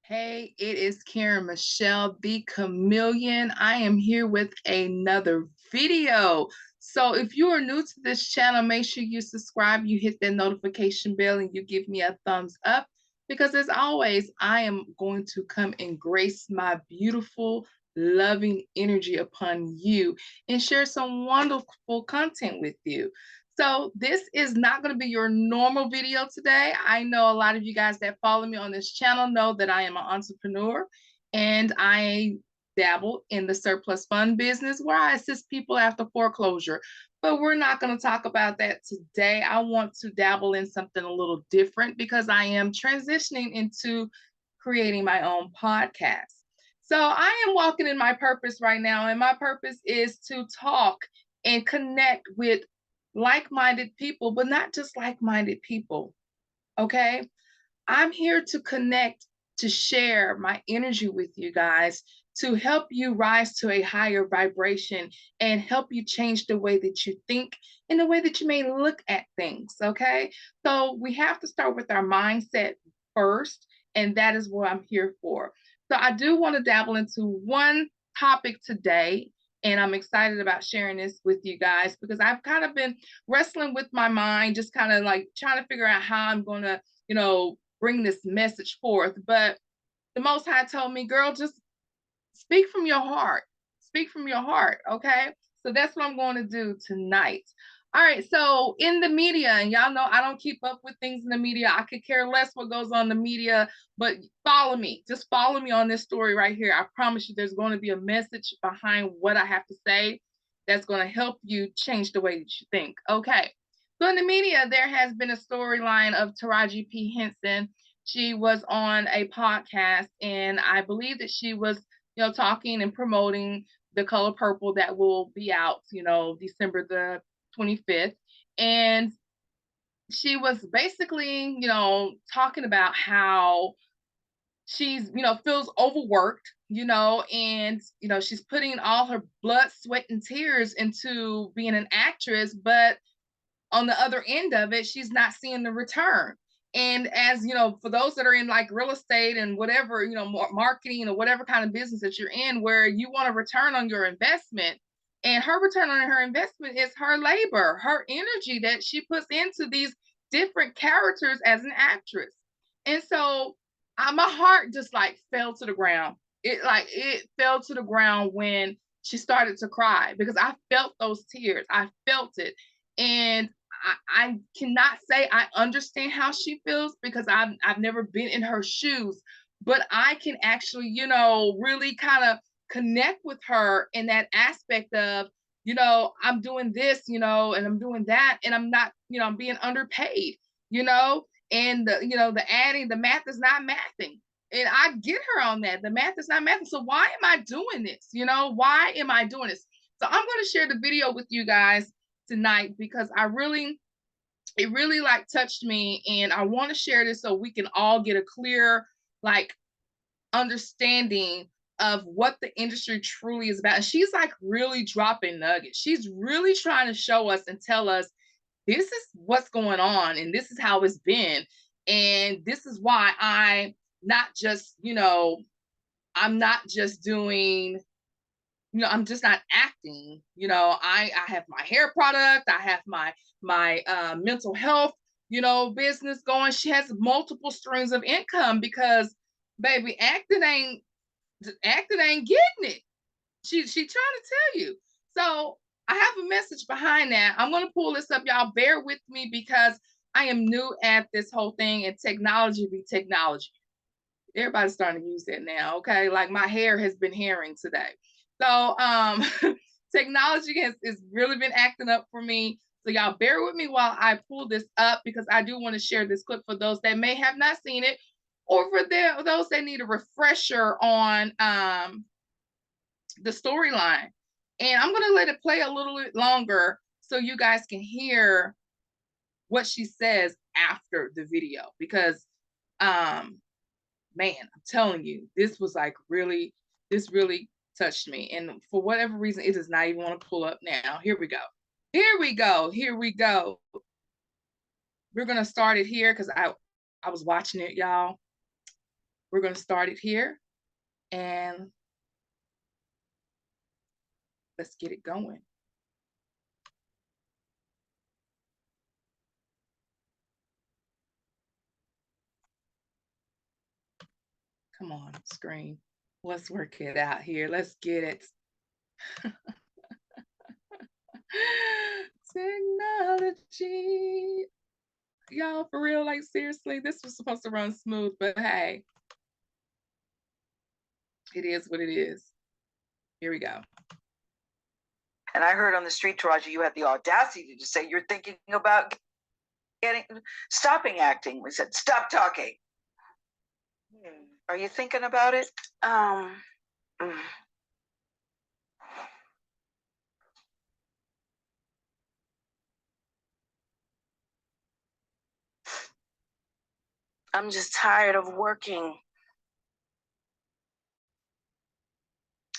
Hey, it is Karen Michelle, the Chameleon. I am here with another video. So if you are new to this channel, make sure you subscribe, you hit that notification bell, and you give me a thumbs up because as always, I am going to come and grace my beautiful, loving energy upon you and share some wonderful content with you. So this is not going to be your normal video today. I know a lot of you guys that follow me on this channel know that I am an entrepreneur and I dabble in the surplus fund business where I assist people after foreclosure. But we're not going to talk about that today. I want to dabble in something a little different because I am transitioning into creating my own podcast. So I am walking in my purpose right now, and my purpose is to talk and connect with like-minded people, but not just like-minded people. Okay. I'm here to connect, to share my energy with you guys, to help you rise to a higher vibration and help you change the way that you think and the way that you may look at things. Okay. So we have to start with our mindset first, and that is what I'm here for. So I do want to dabble into one topic today, and I'm excited about sharing this with you guys because I've kind of been wrestling with my mind, just kind of like trying to figure out how I'm going to, bring this message forth. But the Most High told me, girl, just speak from your heart. Speak from your heart. Okay. So that's what I'm going to do tonight. All right. So in the media, and y'all know I don't keep up with things in the media. I could care less what goes on in the media, but follow me. Just follow me on this story right here. I promise you there's going to be a message behind what I have to say that's going to help you change the way that you think. Okay. So in the media, there has been a storyline of Taraji P Henson. She was on a podcast, and I believe that she was talking and promoting The Color Purple that will be out, December the 25th. And she was basically, talking about how she's, feels overworked, and, she's putting all her blood, sweat, and tears into being an actress, but on the other end of it, she's not seeing the return. And as you know, for those that are in like real estate and whatever, marketing or whatever kind of business that you're in, where you want a return on your investment, and her return on her investment is her labor, her energy that she puts into these different characters as an actress. And so my heart just like fell to the ground. It fell to the ground when she started to cry because I felt those tears. I felt it. And I cannot say I understand how she feels because I've never been in her shoes, but I can actually, really kind of connect with her in that aspect of, I'm doing this, and I'm doing that, and I'm not, I'm being underpaid, and the math is not mathing. And I get her on that. The math is not mathing. So why am I doing this? Why am I doing this? So I'm going to share the video with you guys tonight because it really like touched me, and I want to share this so we can all get a clear like understanding of what the industry truly is about. And she's like really dropping nuggets. She's really trying to show us and tell us this is what's going on and this is how it's been, and this is why I'm not just doing, I'm just not acting. I have my hair product, I have my mental health, business going. She has multiple streams of income because baby, acting ain't getting it. She trying to tell you. So I have a message behind that. I'm gonna pull this up. Y'all bear with me because I am new at this whole thing, and technology be technology. Everybody's starting to use that now. Okay. Like my hair has been hearing today. So technology has really been acting up for me. So y'all bear with me while I pull this up because I do want to share this clip for those that may have not seen it, or for those that need a refresher on the storyline. And I'm gonna let it play a little bit longer so you guys can hear what she says after the video because man, I'm telling you, this really touched me. And for whatever reason, it does not even want to pull up now. Here we go. Here we go. Here we go. We're going to start it here because I was watching it, y'all. We're going to start it here and let's get it going. Come on, screen. Let's work it out here. Let's get it. Technology. Y'all, for real, like seriously, this was supposed to run smooth, but hey, it is what it is. Here we go. And I heard on the street, Taraj, you had the audacity to say you're thinking about stopping acting. We said, stop talking. Are you thinking about it? I'm just tired of working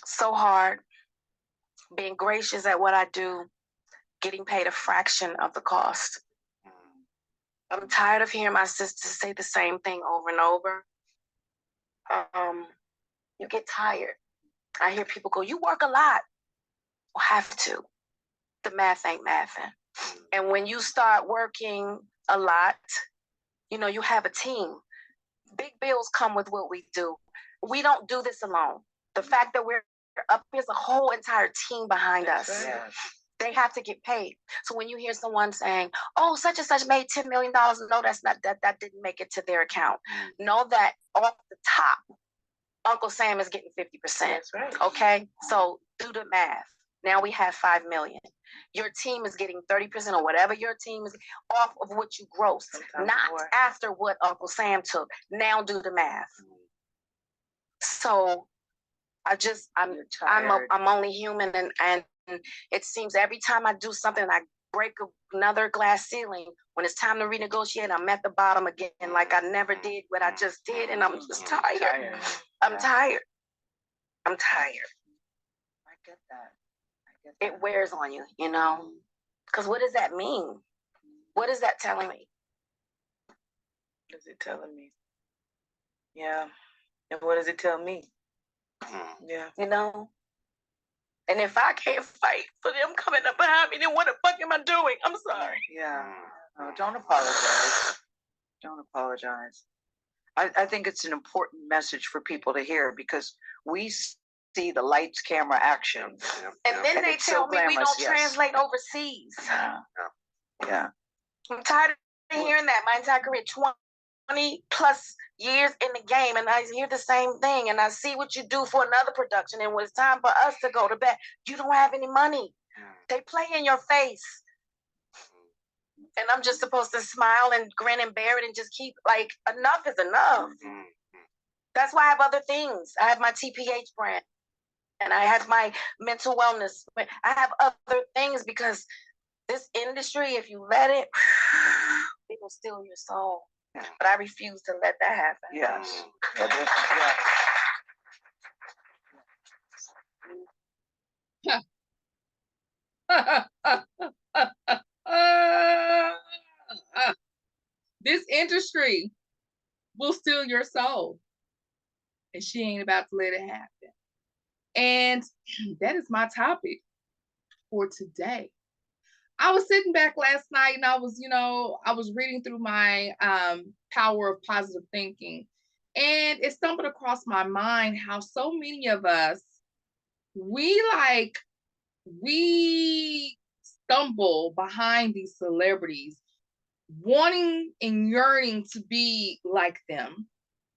so hard, being gracious at what I do, getting paid a fraction of the cost. I'm tired of hearing my sisters say the same thing over and over. You get tired. I hear people go, you work a lot. Well, have to. The math ain't mathing. And when you start working a lot, you know, you have a team. Big bills come with what we do. We don't do this alone. The fact that we're up, there's a whole entire team behind us. Yes. They have to get paid. So when you hear someone saying, oh, such and such made $10 million, no, that's not, that didn't make it to their account. Know that off the top, Uncle Sam is getting 50%. That's right. Okay? So do the math. Now we have 5 million. Your team is getting 30% or whatever your team is off of what you gross, not more. After what Uncle Sam took. Now do the math. So I'm only human, and it seems every time I do something, I break another glass ceiling. When it's time to renegotiate, I'm at the bottom again, like I never did what I just did, and I'm just tired. I'm tired. I'm tired. I get that. It wears on you, you know? Because what does that mean? What is that telling me? What is it telling me? Yeah. And what does it tell me? Yeah. You know? And if I can't fight for them coming up behind me, then what the fuck am I doing? I'm sorry. Yeah. No, don't apologize. Don't apologize. I think it's an important message for people to hear, because we see the lights, camera, action. And then they tell me we don't translate overseas. Yeah. I'm tired of hearing that. My entire career, 20 plus years in the game, and I hear the same thing, and I see what you do for another production, and when it's time for us to go to bed, you don't have any money. They play in your face. And I'm just supposed to smile and grin and bear it and just keep, like, enough is enough. That's why I have other things. I have my TPH brand, and I have my mental wellness. I have other things, because this industry, if you let it, it will steal your soul. But I refuse to let that happen. Yes. This industry will steal your soul, and she ain't about to let it happen. And that is my topic for today. I was sitting back last night, and I was reading through my Power of Positive Thinking, and it stumbled across my mind how so many of us, we stumble behind these celebrities, wanting and yearning to be like them,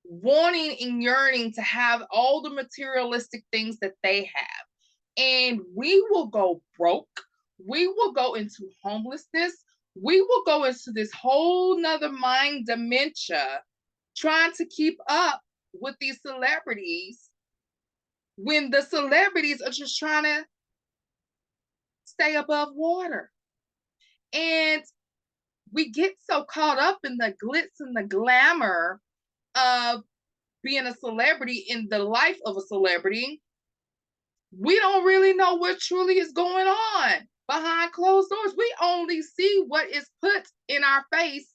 wanting and yearning to have all the materialistic things that they have. And we will go broke. We will go into homelessness. We will go into this whole nother mind dementia trying to keep up with these celebrities, when the celebrities are just trying to stay above water. And we get so caught up in the glitz and the glamour of being a celebrity, in the life of a celebrity, we don't really know what truly is going on behind closed doors. We only see what is put in our face,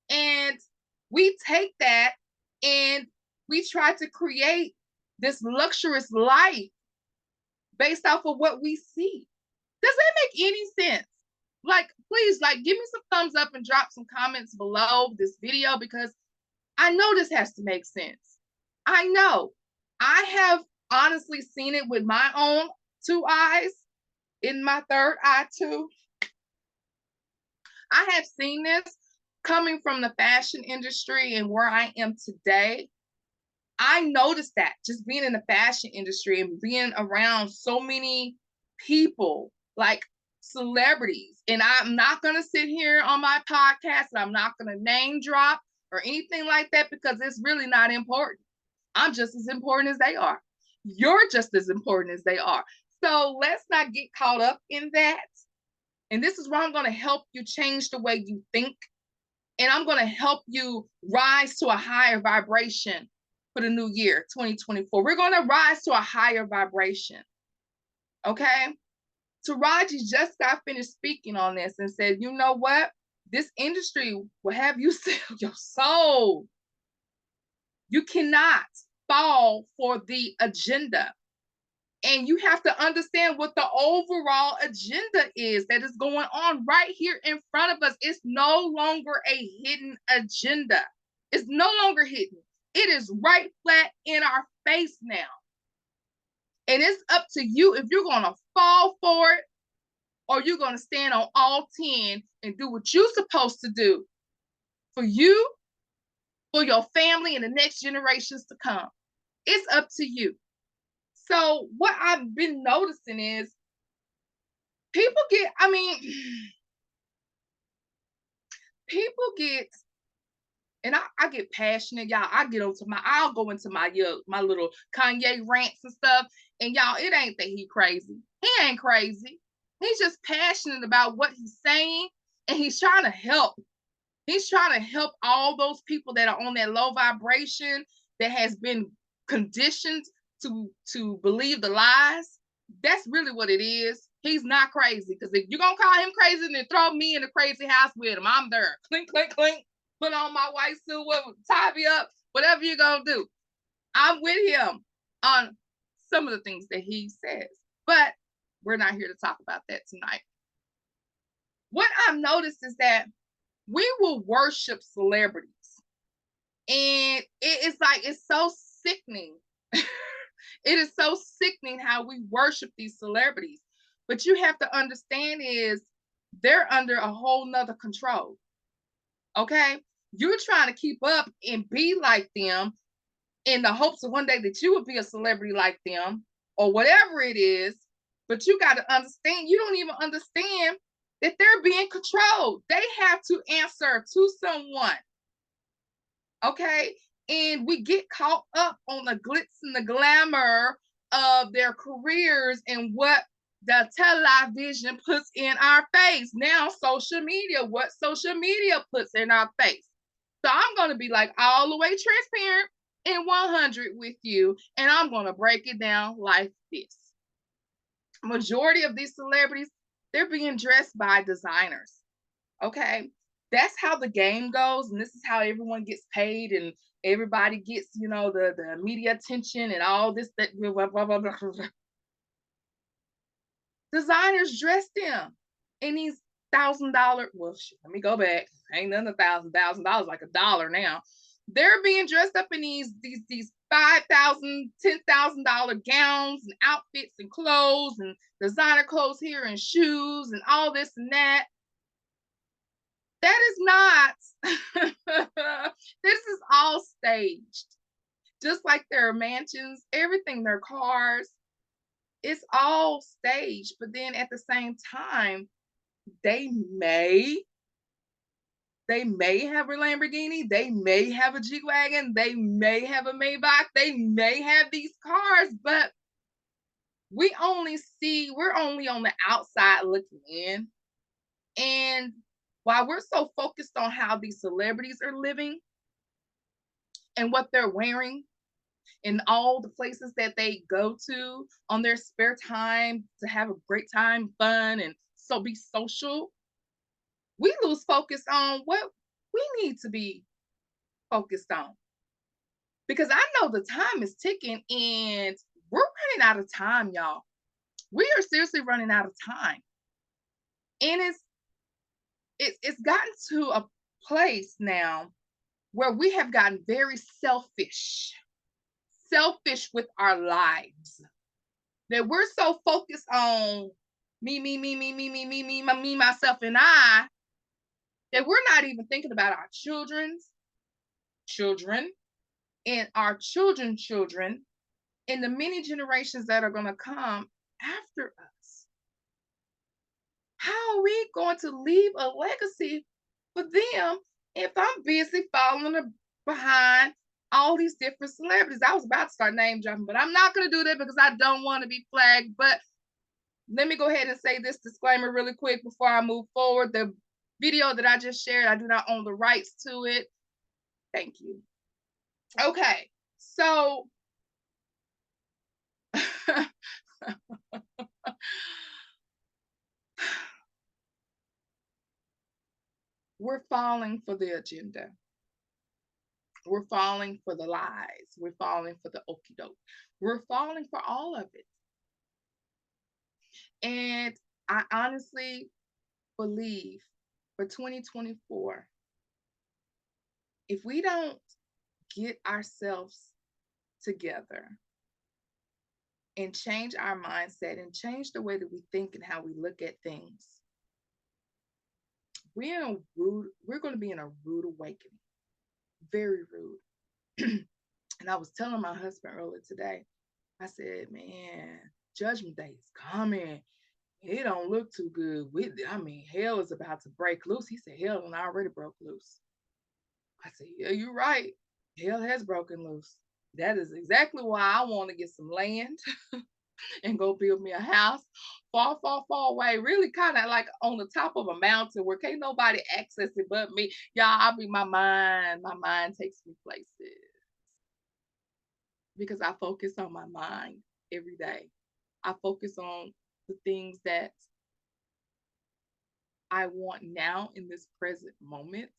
and we take that and We try to create this luxurious life based off of what we see. Does that make any sense? Like, please, like, give me some thumbs up and drop some comments below this video, because I know this has to make sense. I know. I have honestly seen it with my own two eyes, in my third eye too. I have seen this coming from the fashion industry and where I am today. I noticed that just being in the fashion industry and being around so many people, like celebrities. And I'm not going to sit here on my podcast and I'm not going to name drop or anything like that, because it's really not important. I'm just as important as they are. You're just as important as they are. So let's not get caught up in that. And this is where I'm going to help you change the way you think. And I'm going to help you rise to a higher vibration for the new year, 2024. We're going to rise to a higher vibration. Okay? Taraji just got finished speaking on this and said, you know what? This industry will have you sell your soul. You cannot fall for the agenda. And you have to understand what the overall agenda is that is going on right here in front of us. It's no longer a hidden agenda. It's no longer hidden. It is right flat in our face now. And it's up to you if you're going to fall for it or you're going to stand on all 10 and do what you're supposed to do for you, for your family, and the next generations to come. It's up to you. So what I've been noticing is people get, and I get passionate, y'all. I'll go into my little Kanye rants and stuff. And y'all, it ain't that he crazy. He ain't crazy. He's just passionate about what he's saying, and he's trying to help. He's trying to help all those people that are on that low vibration that has been conditioned to believe the lies. That's really what it is. He's not crazy, because if you're gonna call him crazy, then throw me in the crazy house with him. I'm there. Clink, clink, clink. Put on my white suit, tie me up, whatever you're gonna do. I'm with him on some of the things that he says, but we're not here to talk about that tonight. What I've noticed is that we will worship celebrities, and it's so sickening. It is so sickening how we worship these celebrities. But you have to understand is they're under a whole nother control. Okay? You're trying to keep up and be like them in the hopes of one day that you would be a celebrity like them or whatever it is. But you got to understand, you don't even understand that they're being controlled. They have to answer to someone. Okay? And we get caught up on the glitz and the glamour of their careers and what the television puts in our face. Now, social media, what social media puts in our face. So I'm going to be like all the way transparent and 100 with you, and I'm going to break it down like this. Majority of these celebrities, they're being dressed by designers. Okay? That's how the game goes, and this is how everyone gets paid, and everybody gets, the media attention and all this, that, blah, blah, blah, blah, blah. Designers dress them in these $1,000, well, shit, let me go back. Ain't nothing $1,000, like $1 now. They're being dressed up in these $5,000, $10,000 gowns and outfits and clothes and designer clothes here and shoes and all this and that. That is not, this is all staged. Just like their mansions, everything, their cars, it's all staged. But then at the same time, they may have a Lamborghini, they may have a G-Wagon, they may have a Maybach, they may have these cars, but we're only on the outside looking in. And while we're so focused on how these celebrities are living and what they're wearing and all the places that they go to on their spare time to have a great time, fun, and so be social, we lose focus on what we need to be focused on. because I know the time is ticking and we're running out of time, y'all. We are seriously running out of time. And it's gotten to a place now where we have gotten very selfish with our lives. That we're so focused on me, myself, and I, that we're not even thinking about our children's children and our children's children and the many generations that are going to come after us. How are we going to leave a legacy for them if I'm busy following behind all these different celebrities? I was about to start name dropping, but I'm not going to do that because I don't want to be flagged. But let me go ahead and say this disclaimer really quick before I move forward. The video that I just shared, I do not own the rights to it. Thank you. Okay, so we're falling for the agenda. We're falling for the lies. We're falling for the okie doke. We're falling for all of it. And I honestly believe for 2024, if we don't get ourselves together and change our mindset and change the way that we think and how we look at things, we're going to be in a rude awakening. Very rude. And I was telling my husband earlier today, I said, man, Judgment Day is coming. It don't look too good. Hell is about to break loose. He said, hell done already broke loose. I said, yeah, you're right. Hell has broken loose. That is exactly why I want to get some land and go build me a house far, far, far away. Really kind of like on the top of a mountain where can't nobody access it but me. Y'all, my mind takes me places. Because I focus on my mind every day. I focus on the things that I want now in this present moment,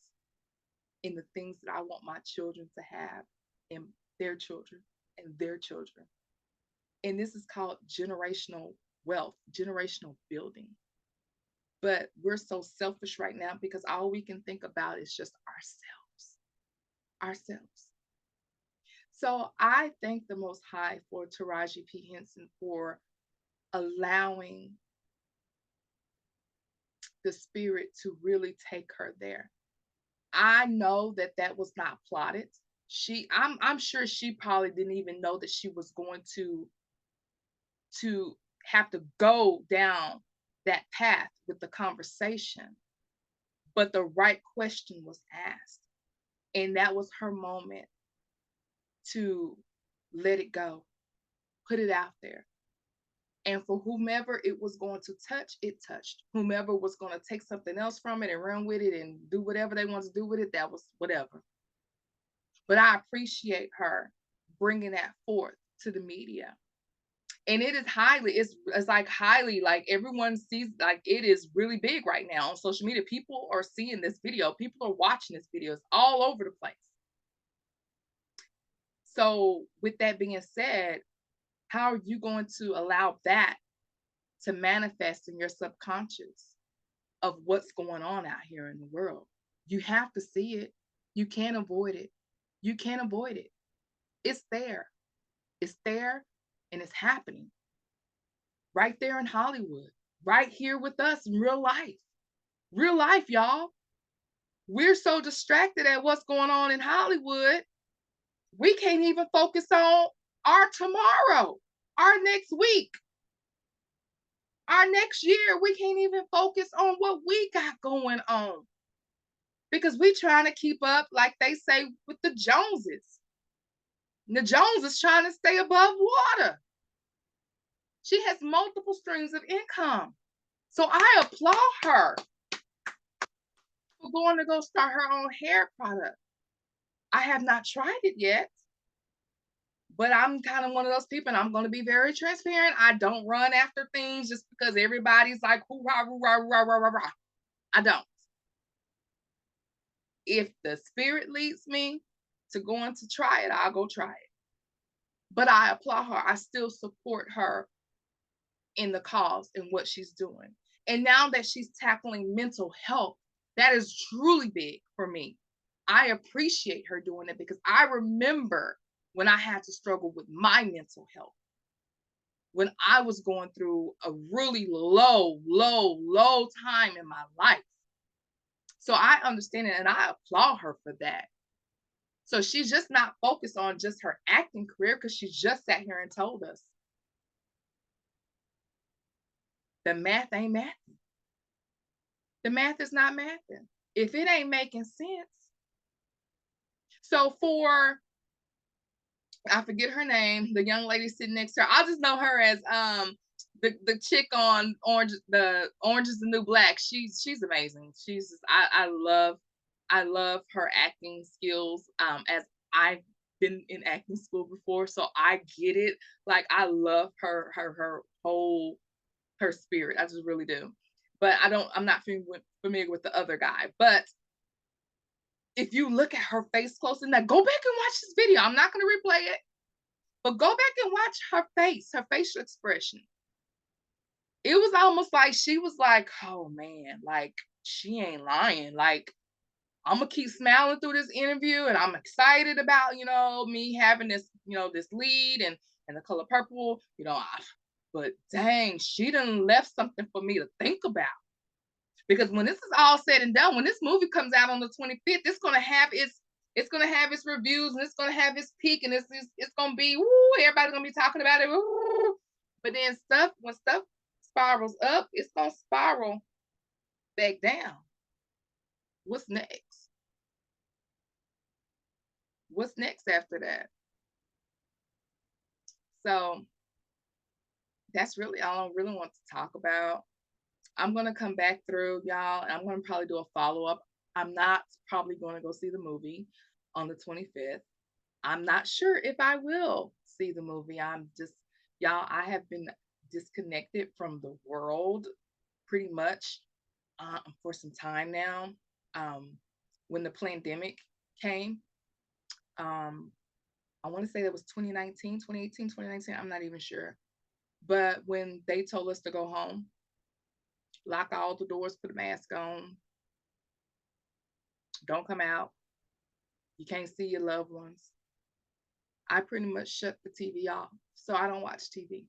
in the things that I want my children to have, and their children and their children. And this is called generational wealth, generational building. But we're so selfish right now because all we can think about is just ourselves. So I thank the Most High for Taraj P Henson for allowing the spirit to really take her there. I know that that was not plotted. I'm sure she probably didn't even know that she was going to have to go down that path with the conversation. But the right question was asked. And that was her moment to let it go, put it out there. And for whomever it was going to touch, it touched. Whomever was going to take something else from it and run with it and do whatever they want to do with it, that was whatever. But I appreciate her bringing that forth to the media. And it is highly, like everyone sees, like it is really big right now on social media. People are seeing this video. People are watching this video. It's all over the place. So with that being said, how are you going to allow that to manifest in your subconscious of what's going on out here in the world? You have to see it. You can't avoid it. You can't avoid it. It's there. It's there and it's happening. Right there in Hollywood. Right here with us in real life. Real life, y'all. We're so distracted at what's going on in Hollywood, we can't even focus on our tomorrow, our next week, our next year. We can't even focus on what we got going on because we trying to keep up, like they say, with the Joneses. And the Joneses trying to stay above water. She has multiple streams of income. So I applaud her for going to go start her own hair product. I have not tried it yet, but I'm kind of one of those people, and I'm going to be very transparent. I don't run after things just because everybody's like, hoorah, hoorah, hoorah, hoorah, hoorah. I don't. If the spirit leads me to going to try it, I'll go try it. But I applaud her. I still support her in the cause and what she's doing. And now that she's tackling mental health, that is truly big for me. I appreciate her doing it because I remember when I had to struggle with my mental health, when I was going through a really low time in my life. So I understand it and I applaud her for that. So she's just not focused on just her acting career because she just sat here and told us the math ain't mathing. The math is not mathing. If it ain't making sense. So for, I forget her name, the young lady sitting next to her, I'll just know her as the chick on Orange is the New Black. She's amazing. She's just, I love her acting skills. As I've been in acting school before, so I get it. Like I love her whole her spirit. I just really do. But I'm not familiar with the other guy. But if you look at her face close enough, go back and watch this video. I'm not going to replay it, but go back and watch her face, her facial expression. It was almost like she was like, oh man, like she ain't lying. Like I'm gonna keep smiling through this interview, and I'm excited about me having this this lead and the color purple. But dang, she done left something for me to think about. Because when this is all said and done, when this movie comes out on the 25th, it's gonna have its reviews and it's gonna have its peak and it's gonna be everybody's gonna be talking about it. Woo. But then when stuff spirals up, it's gonna spiral back down. What's next? What's next after that? So that's really all I really want to talk about. I'm going to come back through, y'all, and I'm going to probably do a follow-up. I'm not probably going to go see the movie on the 25th. I'm not sure if I will see the movie. Y'all, I have been disconnected from the world pretty much for some time now. When the pandemic came, I want to say that was 2019, 2018, 2019. I'm not even sure. But when they told us to go home, lock all the doors, put a mask on, don't come out, you can't see your loved ones, I pretty much shut the TV off. So I don't watch TV.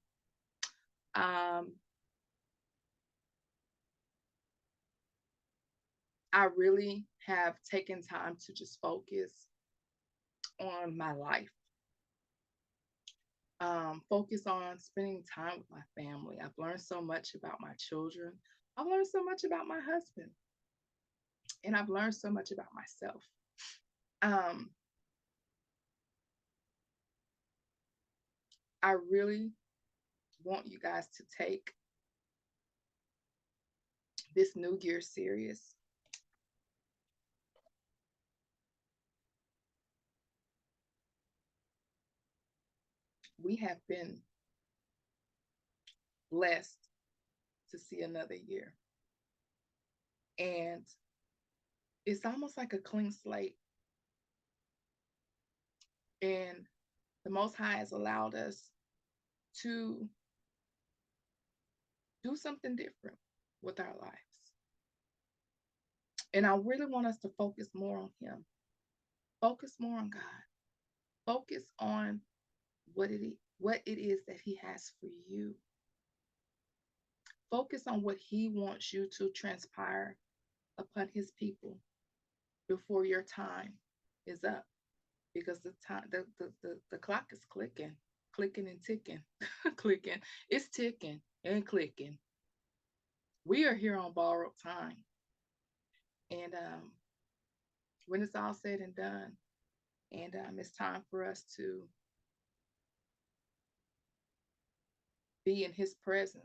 I really have taken time to just focus on my life. Focus on spending time with my family. I've learned so much about my children. I've learned so much about my husband. And I've learned so much about myself. I really want you guys to take this New Year serious. We have been blessed to see another year. And it's almost like a clean slate. And the Most High has allowed us to do something different with our lives. And I really want us to focus more on Him. Focus more on God. Focus on what it is that He has for you. Focus on what He wants you to transpire upon His people before your time is up. Because the clock is clicking and ticking, clicking. It's ticking and clicking. We are here on borrowed time. And when it's all said and done, and it's time for us to be in His presence,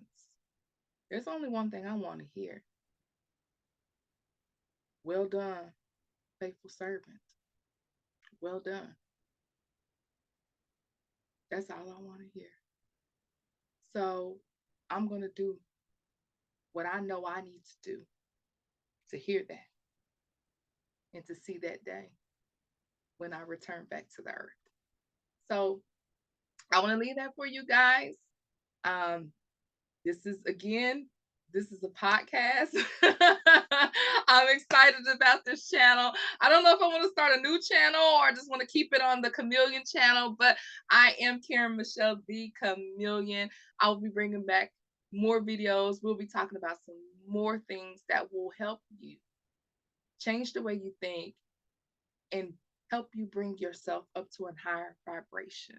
there's only one thing I want to hear. Well done, faithful servant. Well done. That's all I want to hear. So I'm going to do what I know I need to do to hear that and to see that day. when I return back to the earth. So I want to leave that for you guys. Um, this is a podcast. I'm excited about this channel. I don't know if I want to start a new channel or just want to keep it on the Chameleon channel, but I am Karen Michelle, the Chameleon. I'll be bringing back more videos. We'll be talking about some more things that will help you change the way you think and help you bring yourself up to a higher vibration.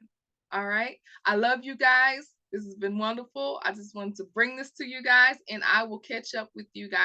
All right. I love you guys. This has been wonderful. I just wanted to bring this to you guys, and I will catch up with you guys